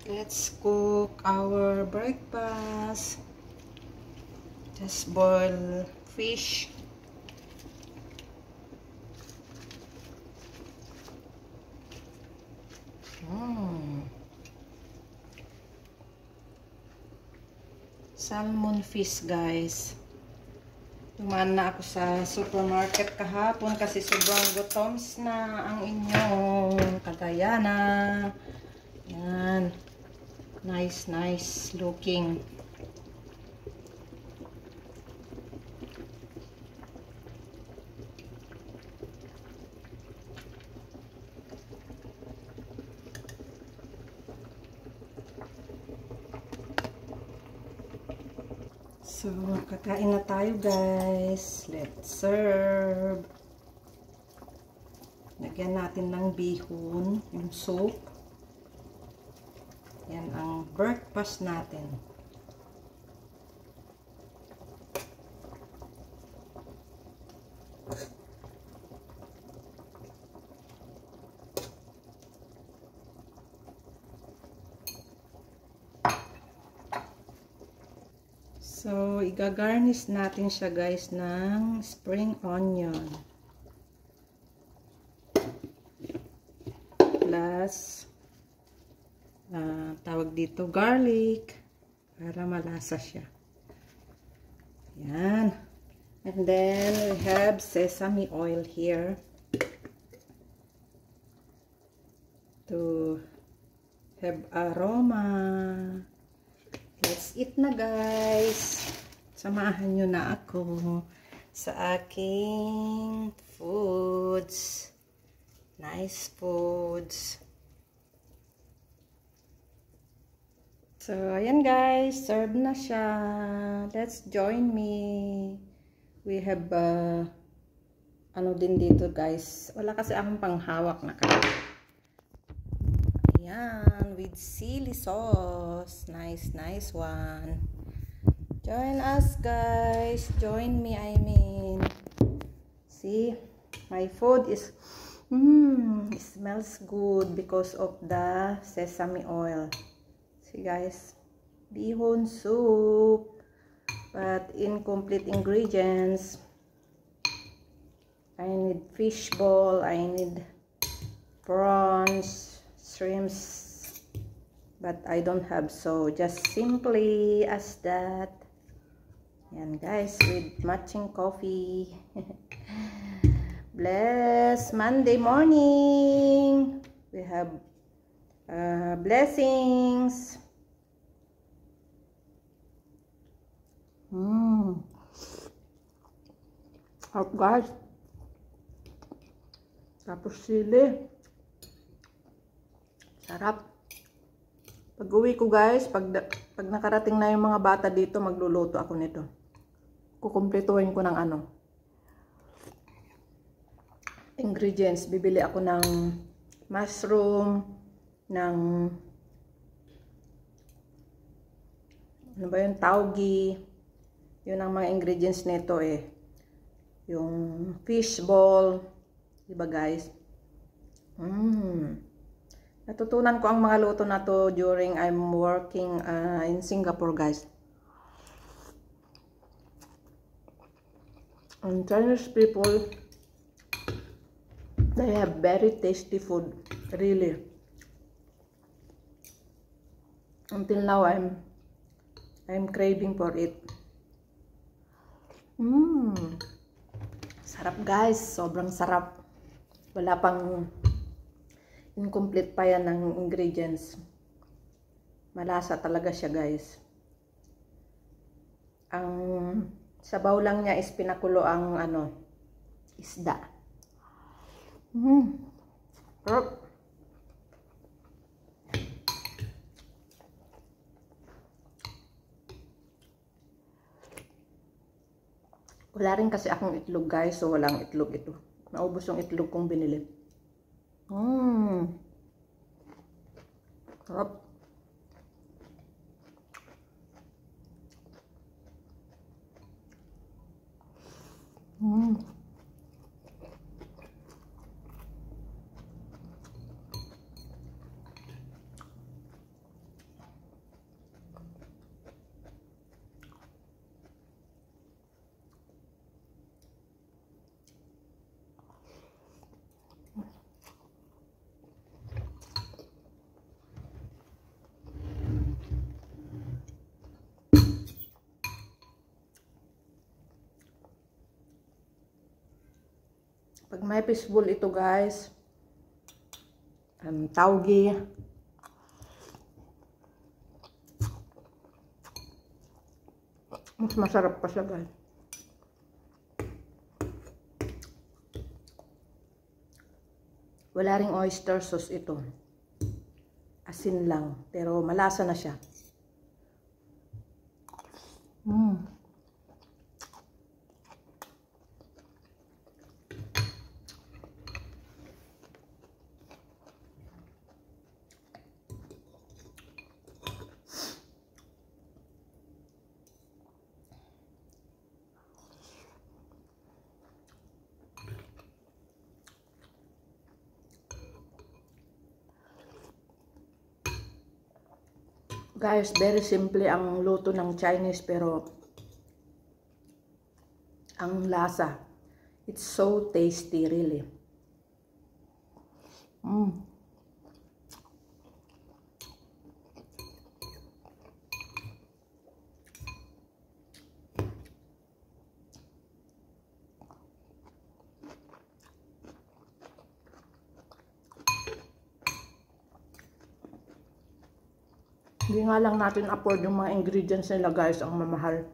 Let's cook our breakfast. Just boil fish. Salmon fish, guys. Dumaan na ako sa supermarket kahapon kasi sobrang gutoms na ang inyong kagayana. Yan. Nice looking. So, kakain na tayo, guys. Let's serve. Lagyan natin ng bihon, yung soup. Yan ang breakfast natin. So, igagarnish natin siya, guys, ng spring onion. Plus, tawag dito, garlic. Para malasa siya. Yan. And then, we have sesame oil here. To have aroma. Let's eat na, guys. Samahan nyo na ako sa aking foods. Nice foods. So, ayan, guys. Serve na siya. Let's join me. We have, ano din dito, guys. Wala kasi akong panghawak na kaya. Ayan, with chili sauce. Nice one. Join us, guys. Join me, I mean. See, my food is, it smells good because of the sesame oil. See, guys, bihon soup, but incomplete ingredients. I need fish ball, I need prawns, shrimps, but I don't have, so just simply as that. Yan, guys, with matching coffee. Bless Monday morning. We have blessings. Sarap, guys. Tapos sili. Sarap. Pag uwi ko, guys, pag nakarating na yung mga bata dito, magluluto ako nito. Kukumpletuhin ko ng ano, ingredients. Bibili ako ng mushroom, ng ano ba yun, taugi. Yun ang mga ingredients nito eh. Yung fish ball, diba, guys? Natutunan ko ang mga luto na to during I'm working in Singapore, guys. And Chinese people, they have very tasty food, really. Until now, I'm craving for it. Sarap, guys. Sobrang sarap. Wala pang incomplete pa yan ng ingredients. Malasa talaga siya, guys. Ang sabaw lang niya is pinakulo ang ano, isda. Sarap. Wala rin kasi akong itlog, guys, so walang itlog ito. Naubos yung itlog kong binili. Sarap. Pag may fishball ito guys, tauge. Mas masarap pa siya guys. Wala ring oyster sauce ito. Asin lang, pero malasa na siya. Guys, very simple ang luto ng Chinese pero ang lasa, it's so tasty really. Hindi nga lang natin afford yung mga ingredients nila guys, ang mamahal.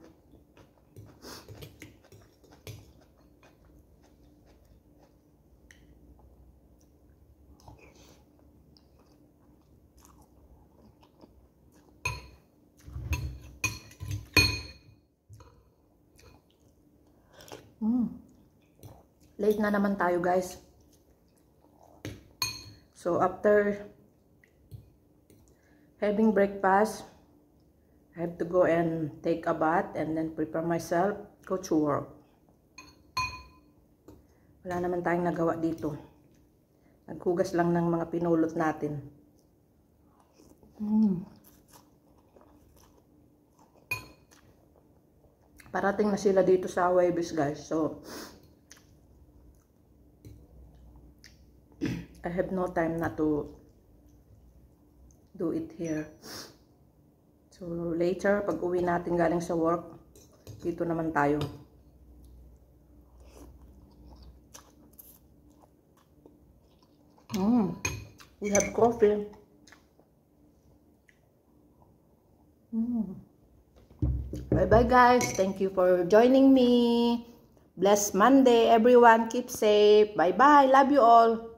Late na naman tayo guys. So after having breakfast, I have to go and take a bath and then prepare myself, go to work. Wala naman tayong nagawa dito. Naghugas lang ng mga pinulot natin. Parating na sila dito sa Huwebes guys. So I have no time na to do it here. So later, pag uwi natin galing sa work, dito naman tayo. We have coffee. Bye-bye guys. Thank you for joining me. Blessed Monday, everyone. Keep safe. Bye-bye. Love you all.